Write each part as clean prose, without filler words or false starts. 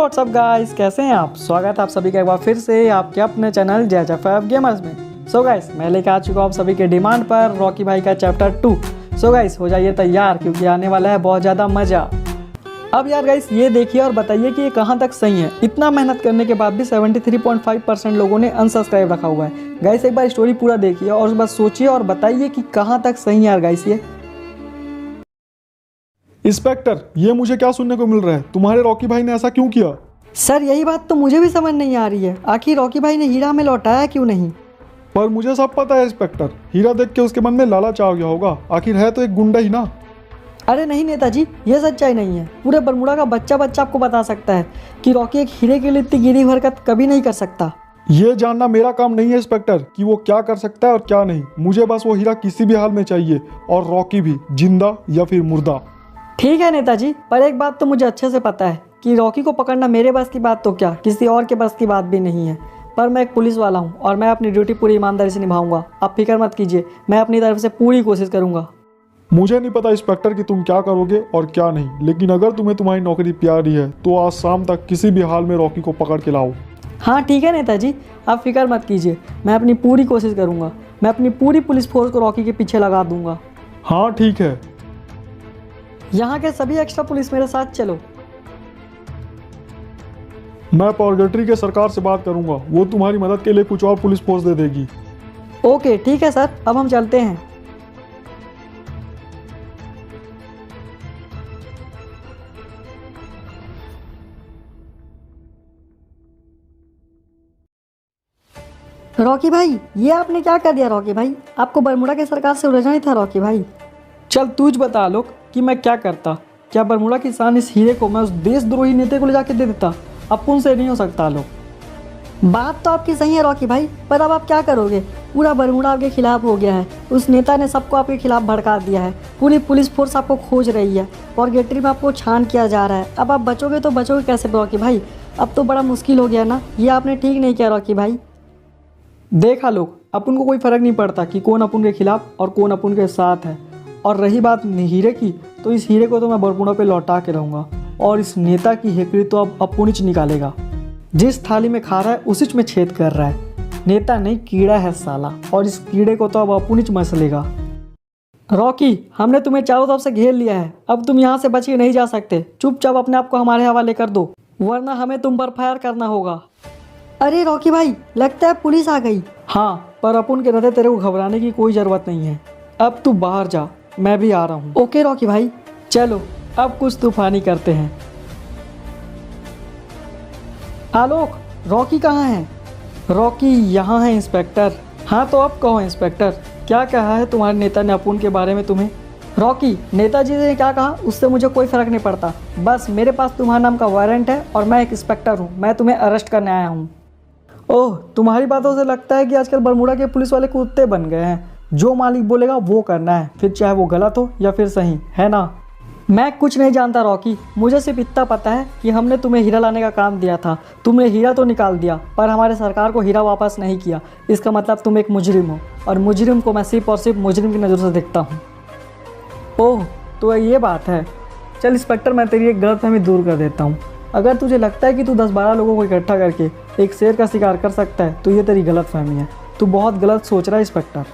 WhatsApp guys, कैसे हैं आप। स्वागत है आप सभी का एक बार फिर से आपके अपने चैनल JHFF गेमर्स में। सो गाइस, मैं लेकर आ चुका हूँ आप सभी के डिमांड पर रॉकी भाई का चैप्टर 2। सो गाइस, हो जाइए तैयार क्योंकि आने वाला है बहुत ज़्यादा मज़ा। अब यार गाइस, ये देखिए और बताइए कि ये कहाँ तक सही है। इतना मेहनत करने के बाद भी 73.5% लोगों ने अनसब्सक्राइब रखा हुआ है। गाइस एक बार स्टोरी पूरा देखिए और बस सोचिए और बताइए कि कहाँ तक सही है यार गाइस ये। इंस्पेक्टर, ये मुझे क्या सुनने को मिल रहा है? तुम्हारे रॉकी भाई ने ऐसा क्यों किया? सर यही बात तो मुझे भी समझ नहीं आ रही है, आखिर रॉकी भाई ने हीरा हमें लौटाया क्यों नहीं। पर मुझे सब पता है इंस्पेक्टर, हीरा देख के उसके मन में लालच आ गया होगा। आखिर है तो एक गुंडा ही ना। अरे नहीं नेताजी, ये सच्चाई नहीं है। पूरे बरमूडा का बच्चा आपको बता सकता है कि रॉकी एक हीरे के लिए इतनी गिरी हरकत कभी नहीं कर सकता। ये जानना मेरा काम नहीं है इंस्पेक्टर कि वो क्या कर सकता है और क्या नहीं। मुझे बस वो हीरा किसी भी हाल में चाहिए, और रॉकी भी, जिंदा या फिर मुर्दा। ठीक है नेताजी, पर एक बात तो मुझे अच्छे से पता है कि रॉकी को पकड़ना मेरे बस की बात तो क्या किसी और के बस की बात भी नहीं है। पर मैं एक पुलिस वाला हूँ और मैं अपनी ड्यूटी पूरी ईमानदारी से निभाऊंगा। आप फिक्र मत कीजिए, मैं अपनी तरफ से पूरी कोशिश करूंगा। मुझे नहीं पता इंस्पेक्टर कि तुम क्या करोगे और क्या नहीं, लेकिन अगर तुम्हें तुम्हारी नौकरी प्यारी है तो आज शाम तक किसी भी हाल में रॉकी को पकड़ के लाओ। हाँ ठीक है नेताजी, आप फिक्र मत कीजिए, मैं अपनी पूरी कोशिश करूंगा। मैं अपनी पूरी पुलिस फोर्स को रॉकी के पीछे लगा दूंगा। हाँ ठीक है। यहाँ के सभी एक्स्ट्रा पुलिस मेरे साथ चलो। मैं पॉर्गेटरी के सरकार से बात करूंगा, वो तुम्हारी मदद के लिए कुछ और पुलिस फोर्स दे देगी। ओके ठीक है सर, अब हम चलते हैं। रॉकी भाई, ये आपने क्या कर दिया रॉकी भाई? आपको बरमूडा की सरकार से उलझना ही था रॉकी भाई। चल तूझ बता लोग कि मैं क्या करता। क्या बरमूडा की शान इस हीरे को मैं उस देशद्रोही नेता को ले जाके दे देता? अपुन से नहीं हो सकता लोग। बात तो आपकी सही है रॉकी भाई, पर अब आप क्या करोगे? पूरा बरमूडा आपके खिलाफ हो गया है। उस नेता ने सबको आपके खिलाफ भड़का दिया है। पूरी पुलिस फोर्स आपको खोज रही है और गेटरी में आपको छान किया जा रहा है। अब आप बचोगे तो बचोगे कैसे रॉकी भाई? अब तो बड़ा मुश्किल हो गया ना। ये आपने ठीक नहीं किया रॉकी भाई। देखा लोग, अपन को कोई फ़र्क नहीं पड़ता कि कौन अपन के खिलाफ और कौन अपन के साथ है। और रही बात हीरे की, तो इस हीरे को तो मैं बरमूडा पे लौटा के रहूँगा और इस नेता की हेकड़ी तो अब अपुनिच निकालेगा। जिस थाली में खा रहा है उसी में छेद कर रहा है। नेता नहीं, कीड़ा है साला, और इस कीड़े को तो अब अपुनिच मसलेगा। रॉकी, हमने तुम्हें चारों तरफ से घेर लिया है। अब तुम यहाँ से बच के नहीं जा सकते। चुपचाप अपने आप को हमारे हवाले कर दो, वरना हमें तुम पर फायर करना होगा। अरे रॉकी भाई, लगता है पुलिस आ गई। हाँ, पर अपुन के रहते तेरे को घबराने की कोई ज़रूरत नहीं है। अब तू बाहर जा, मैं भी आ रहा हूँ। ओके रॉकी भाई, चलो अब कुछ तूफानी करते हैं। आलोक, रॉकी कहाँ है? रॉकी यहाँ है इंस्पेक्टर। हाँ तो अब कहो इंस्पेक्टर, क्या कहा है तुम्हारे नेता ने अपुन के बारे में तुम्हें? रॉकी, नेताजी ने क्या कहा उससे मुझे कोई फ़र्क नहीं पड़ता। बस मेरे पास तुम्हारे नाम का वारंट है और मैं एक इंस्पेक्टर हूँ। मैं तुम्हें अरेस्ट करने आया हूँ। ओह, तुम्हारी बातों से लगता है कि आजकल बरमूडा के पुलिस वाले कुत्ते बन गए हैं। जो मालिक बोलेगा वो करना है, फिर चाहे वो गलत हो या फिर सही, है ना? मैं कुछ नहीं जानता रॉकी, मुझे सिर्फ इतना पता है कि हमने तुम्हें हीरा लाने का काम दिया था। तुमने हीरा तो निकाल दिया, पर हमारे सरकार को हीरा वापस नहीं किया। इसका मतलब तुम एक मुजरिम हो, और मुजरिम को मैं सिर्फ और सिर्फ मुजरिम की नज़र से देखता हूँ। ओह, तो ये बात है। चल इंस्पेक्टर, मैं तेरी एक गलतफहमी दूर कर देता हूँ। अगर तुझे लगता है कि तू 10-12 लोगों को इकट्ठा करके एक शेर का शिकार कर सकता है तो ये तेरी गलतफहमी है। तू बहुत गलत सोच रहा है इंस्पेक्टर।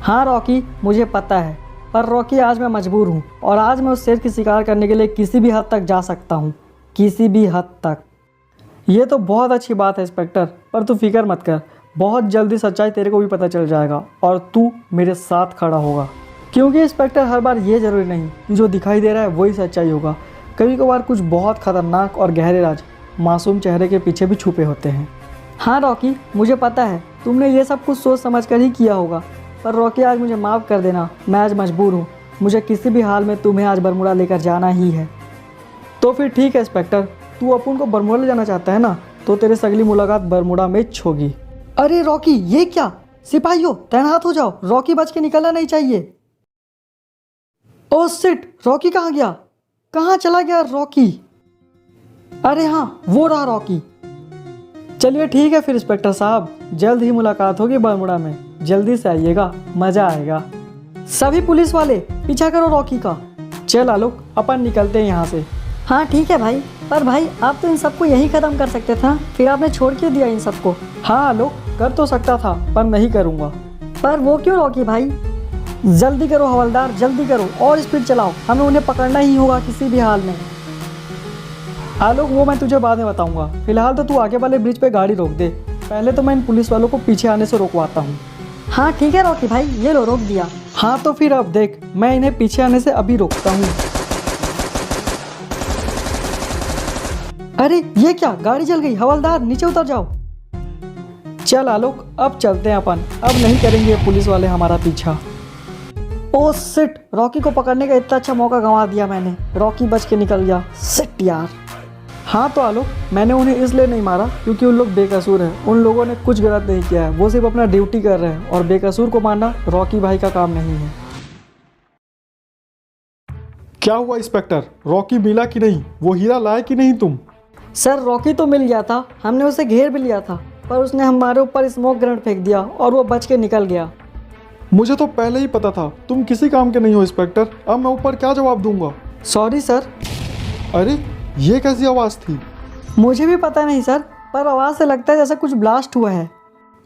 हाँ रॉकी, मुझे पता है, पर रॉकी आज मैं मजबूर हूँ और आज मैं उस शेर की शिकार करने के लिए किसी भी हद तक जा सकता हूँ। किसी भी हद तक। ये तो बहुत अच्छी बात है इंस्पेक्टर, पर तू फिक्र मत कर। बहुत जल्दी सच्चाई तेरे को भी पता चल जाएगा और तू मेरे साथ खड़ा होगा। क्योंकि इंस्पेक्टर, हर बार ये ज़रूरी नहीं कि जो दिखाई दे रहा है वही सच्चाई होगा। कभी कभार कुछ बहुत ख़तरनाक और गहरे राज मासूम चेहरे के पीछे भी छुपे होते हैं। हाँ रॉकी, मुझे पता है तुमने ये सब कुछ सोच समझ कर ही किया होगा, पर रॉकी आज मुझे माफ़ कर देना। मैं आज मजबूर हूँ। मुझे किसी भी हाल में तुम्हें आज बरमूडा लेकर जाना ही है। तो फिर ठीक है इंस्पेक्टर, तू अपुन को बरमूडा ले जाना चाहता है ना, तो तेरे से अगली मुलाकात बरमूडा में होगी। अरे रॉकी, ये क्या? सिपाहियों तैनात हो जाओ, रॉकी बच के निकलना नहीं चाहिए। ओह शिट, रॉकी कहाँ गया? कहाँ चला गया रॉकी? अरे हाँ, वो रहा रॉकी। चलिए ठीक है फिर इंस्पेक्टर साहब, जल्द ही मुलाकात होगी बरमूडा में। जल्दी से आइएगा, मज़ा आएगा। सभी पुलिस वाले पीछा करो रॉकी का। चल आलोक, अपन निकलते हैं यहाँ से। हाँ ठीक है भाई, पर भाई आप तो इन सबको यही ख़त्म कर सकते थे, फिर आपने छोड़ क्यों दिया इन सबको? हाँ आलोक, कर तो सकता था पर नहीं करूँगा। पर वो क्यों रॉकी भाई? जल्दी करो हवलदार, जल्दी करो और स्पीड चलाओ, हमें उन्हें पकड़ना ही होगा किसी भी हाल में। आलोक वो मैं तुझे बाद में बताऊंगा, फिलहाल तो तू आगे वाले ब्रिज पे गाड़ी रोक दे। पहले तो मैं इन पुलिस वालों को पीछे आने से रोकवाता हूँ। हाँ ठीक है रॉकी भाई, ये लो रोक दिया। हाँ तो फिर अब देख, मैं इन्हें पीछे आने से अभी रोकता हूँ। अरे ये क्या, गाड़ी जल गई। हवलदार नीचे उतर जाओ। चल आलोक, अब चलते हैं अपन, अब नहीं करेंगे ये पुलिस वाले हमारा पीछा। ओ सिट, रॉकी को पकड़ने का इतना अच्छा मौका गंवा दिया मैंने। रॉकी बच के निकल गया, सिट यार। हाँ तो आलोक, मैंने उन्हें इसलिए नहीं मारा क्योंकि उन लोग बेकसूर हैं। उन लोगों ने कुछ गलत नहीं किया है, वो सिर्फ अपना ड्यूटी कर रहे हैं और बेकसूर को मारना रॉकी भाई का काम नहीं है। क्या हुआ इंस्पेक्टर, रॉकी मिला कि नहीं? वो हीरा लाए कि नहीं तुम? सर रॉकी तो मिल गया था, हमने उसे घेर भी लिया था, पर उसने हमारे ऊपर स्मोक ग्रेनेड फेंक दिया और वो बच के निकल गया। मुझे तो पहले ही पता था तुम किसी काम के नहीं हो इंस्पेक्टर। अब मैं ऊपर क्या जवाब दूंगा? Sorry sir. अरे ये कैसी आवाज़ थी? मुझे भी पता नहीं सर, पर आवाज़ से लगता है जैसे कुछ ब्लास्ट हुआ है।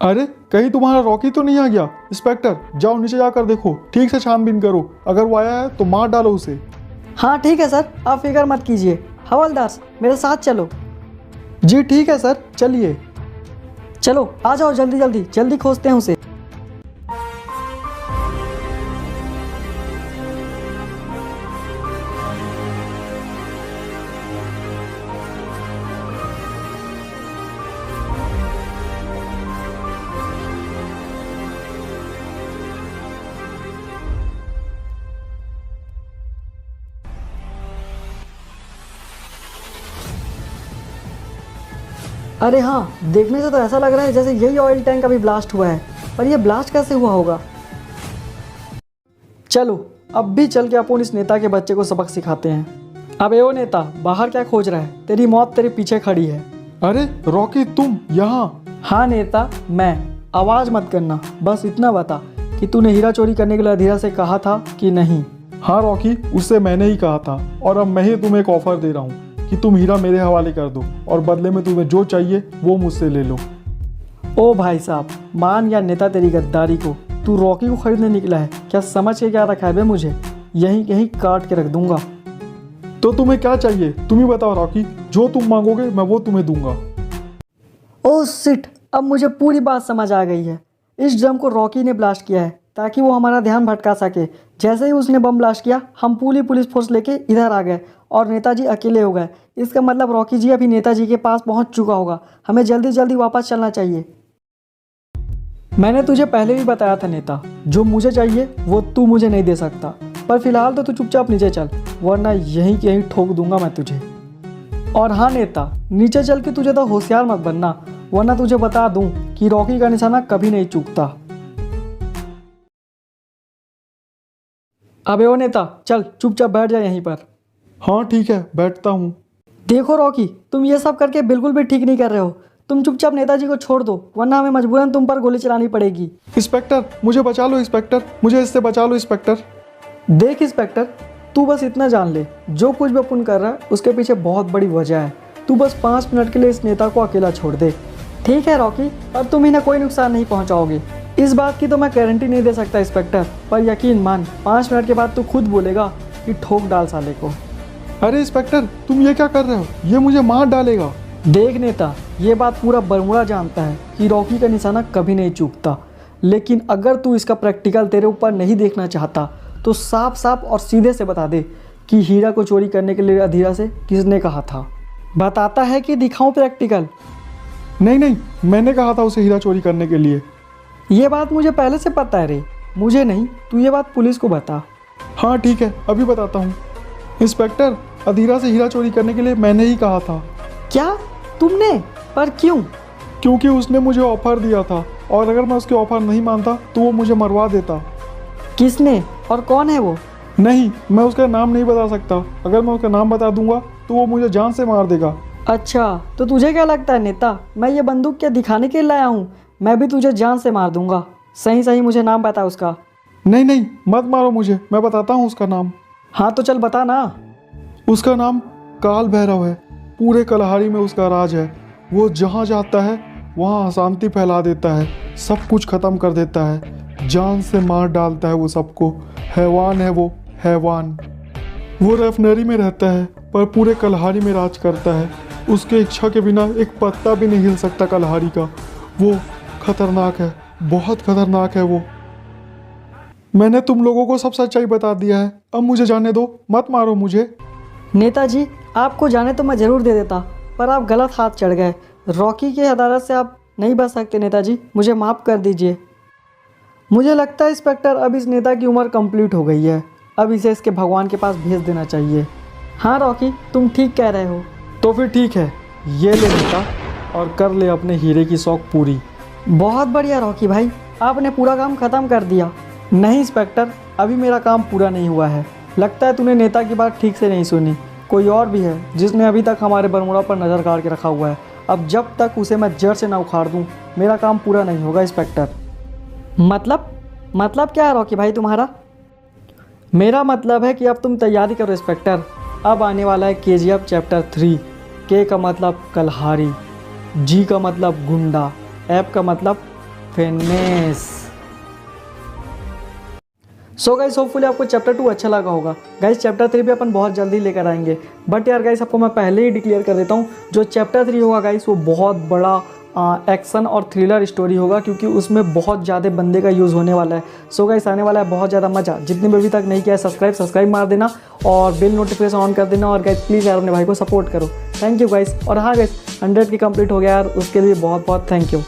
अरे कहीं तुम्हारा रॉकी तो नहीं आ गया? इंस्पेक्टर जाओ नीचे जाकर देखो, ठीक से छानबीन करो, अगर वो आया है तो मार डालो उसे। हाँ ठीक है सर, आप फिक्र मत कीजिए। हवलदार मेरे साथ चलो। जी ठीक है सर, चलिए। चलो आ जाओ, जल्दी जल्दी जल्दी खोजते हैं उसे। अरे हाँ, देखने से तो ऐसा लग रहा है जैसे यही ऑयल टैंक अभी ब्लास्ट हुआ है, पर यह ब्लास्ट कैसे हुआ होगा? चलो अब भी चल के अपन इस नेता के बच्चे को सबक सिखाते हैं। अब ओ नेता, बाहर क्या खोज रहा है? तेरी मौत तेरे पीछे खड़ी है। अरे रॉकी तुम यहाँ? हाँ नेता, मैं। आवाज़ मत करना, बस इतना बता कि तूने हीरा चोरी करने के लिए अधीरा से कहा था कि नहीं? हाँ रॉकी, उससे मैंने ही कहा था, और अब मैं ही तुम्हें एक ऑफर दे रहा हूँ कि तुम हीरा मेरे हवाले कर दो और बदले में तुम्हें जो चाहिए वो मुझसे ले लो। ओ भाई साहब, मान या नेता तेरी गद्दारी को। तू रॉकी को खरीदने निकला है क्या? समझ के क्या रखा है बे मुझे? यहीं कहीं काट के रख दूंगा। तो तुम्हें क्या चाहिए तुम ही बताओ रॉकी, जो तुम मांगोगे मैं वो तुम्हें दूंगा। ओ सिट, अब मुझे पूरी बात समझ आ गई है। इस ड्रम को रॉकी ने ब्लास्ट किया है ताकि वो हमारा ध्यान भटका सके। जैसे ही उसने बम ब्लास्ट किया, हम पूरी पुलिस फोर्स लेके इधर आ गए और नेताजी अकेले हो गए। इसका मतलब रॉकी जी अभी नेताजी के पास पहुंच चुका होगा। हमें जल्दी जल्दी वापस चलना चाहिए। मैंने तुझे पहले भी बताया था नेता, जो मुझे चाहिए वो तू मुझे नहीं दे सकता। पर फिलहाल तो तू चुपचाप नीचे चल, वरना यहीं के यहीं ठोक दूंगा मैं तुझे। और हाँ नेता, नीचे चल के तुझे तो होशियार मत बनना, वरना तुझे बता दूं कि रॉकी का निशाना कभी नहीं चूकता। अबे ओ नेता, चल चुपचाप बैठ जा यहीं पर। हाँ ठीक है, बैठता हूँ। देखो रॉकी, तुम ये सब करके बिल्कुल भी ठीक नहीं कर रहे हो। तुम चुपचाप नेताजी को छोड़ दो, वरना हमें मजबूरन तुम पर गोली चलानी पड़ेगी। इंस्पेक्टर मुझे बचा लो, इंस्पेक्टर मुझे इससे बचा लो इंस्पेक्टर। देख इंस्पेक्टर, तू बस इतना जान ले, जो कुछ भी अपन कर रहा है उसके पीछे बहुत बड़ी वजह है। तू बस 5 मिनट के लिए इस नेता को अकेला छोड़ दे। ठीक है रॉकी, पर तुम इन्हें कोई नुकसान नहीं पहुंचाओगे। इस बात की तो मैं गारंटी नहीं दे सकता इंस्पेक्टर, पर यकीन मान 5 मिनट के बाद तू खुद बोलेगा कि ठोक डाल साले को। अरे इंस्पेक्टर तुम ये क्या कर रहे हो? ये मुझे मार डालेगा। देख नेता, ये बात पूरा बरमूडा जानता है कि रॉकी का निशाना कभी नहीं चूकता, लेकिन अगर तू इसका प्रैक्टिकल तेरे ऊपर नहीं देखना चाहता तो साफ साफ और सीधे से बता दे कि हीरा को चोरी करने के लिए अधीरा से किसने कहा था। बताता है कि दिखाऊं प्रैक्टिकल? नहीं नहीं, मैंने कहा था उसे हीरा चोरी करने के लिए। ये बात मुझे पहले से पता है रे, मुझे नहीं। तू ये बात पुलिस को बता। हाँ ठीक है, अभी बताता हूँ। इंस्पेक्टर, अधीरा से हीरा चोरी करने के लिए मैंने ही कहा था। क्या तुमने? पर क्यों? क्योंकि उसने मुझे ऑफर दिया था, और अगर मैं उसके ऑफर नहीं मानता तो वो मुझे मरवा देता। किसने और कौन है वो? नहीं, मैं उसका नाम नहीं बता सकता। अगर मैं उसका नाम बता दूंगा तो वो मुझे जान से मार देगा। अच्छा, तो तुझे क्या लगता है नेता, मैं ये बंदूक क्या दिखाने के लिए लाया हूँ? मैं भी तुझे जान से मार दूंगा। सही सही मुझे नाम बता उसका। नहीं नहीं, मत मारो मुझे, मैं बताता हूँ उसका नाम। हाँ तो चल बता ना। उसका नाम काल भैरव है। पूरे कलहारी में उसका राज है। वो जहाँ जाता है वहाँ अशांति फैला देता है, सब कुछ ख़त्म कर देता है, जान से मार डालता है वो सबको। हैवान है वो, हैवान। वो रेफनरी में रहता है पर पूरे कलहारी में राज करता है। उसके इच्छा के बिना एक पत्ता भी नहीं हिल सकता कलहारी का। वो खतरनाक है, बहुत खतरनाक है वो। मैंने तुम लोगों को सब सच्चाई बता दिया है, अब मुझे जाने दो, मत मारो मुझे। नेताजी, आपको जाने तो मैं ज़रूर दे देता, पर आप गलत हाथ चढ़ गए। रॉकी की अदालत से आप नहीं बच सकते नेताजी, मुझे माफ़ कर दीजिए। मुझे लगता है इंस्पेक्टर, अब इस नेता की उम्र कंप्लीट हो गई है, अब इसे इसके भगवान के पास भेज देना चाहिए। हाँ रॉकी, तुम ठीक कह रहे हो। तो फिर ठीक है, ये ले नेता और कर ले अपने हीरे की शौक पूरी। बहुत बढ़िया रॉकी भाई, आपने पूरा काम ख़त्म कर दिया। नहीं इंस्पेक्टर, अभी मेरा काम पूरा नहीं हुआ है। लगता है तूने नेता की बात ठीक से नहीं सुनी। कोई और भी है जिसने अभी तक हमारे बरमुडा पर नज़र गाड़ के रखा हुआ है। अब जब तक उसे मैं जड़ से ना उखाड़ दूँ, मेरा काम पूरा नहीं होगा इंस्पेक्टर। मतलब क्या है रॉकी भाई तुम्हारा? मेरा मतलब है कि अब तुम तैयारी करो इंस्पेक्टर। अब आने वाला है KGF चैप्टर 3। के का मतलब कलहारी, जी का मतलब गुंडा, एफ का मतलब फिनिश। सो गाइस, होपफुली आपको चैप्टर 2 अच्छा लगा होगा। गाइस चैप्टर 3 भी अपन बहुत जल्दी लेकर आएंगे। बट यार गाइस, आपको मैं पहले ही डिक्लेयर कर देता हूँ, जो चैप्टर 3 होगा गाइस वो बहुत बड़ा एक्शन और थ्रिलर स्टोरी होगा, क्योंकि उसमें बहुत ज़्यादा बंदे का यूज़ होने वाला है। सो गाइस, आने वाला है बहुत ज़्यादा मज़ा। जितने भी अभी तक नहीं किया है सब्सक्राइब मार देना और बेल नोटिफिकेशन ऑन कर देना। और गाइस प्लीज़ यार अपने भाई को सपोर्ट करो। Thank you guys. और हाँ गाइस, 100 की कंप्लीट हो गया यार, उसके लिए बहुत बहुत थैंक यू।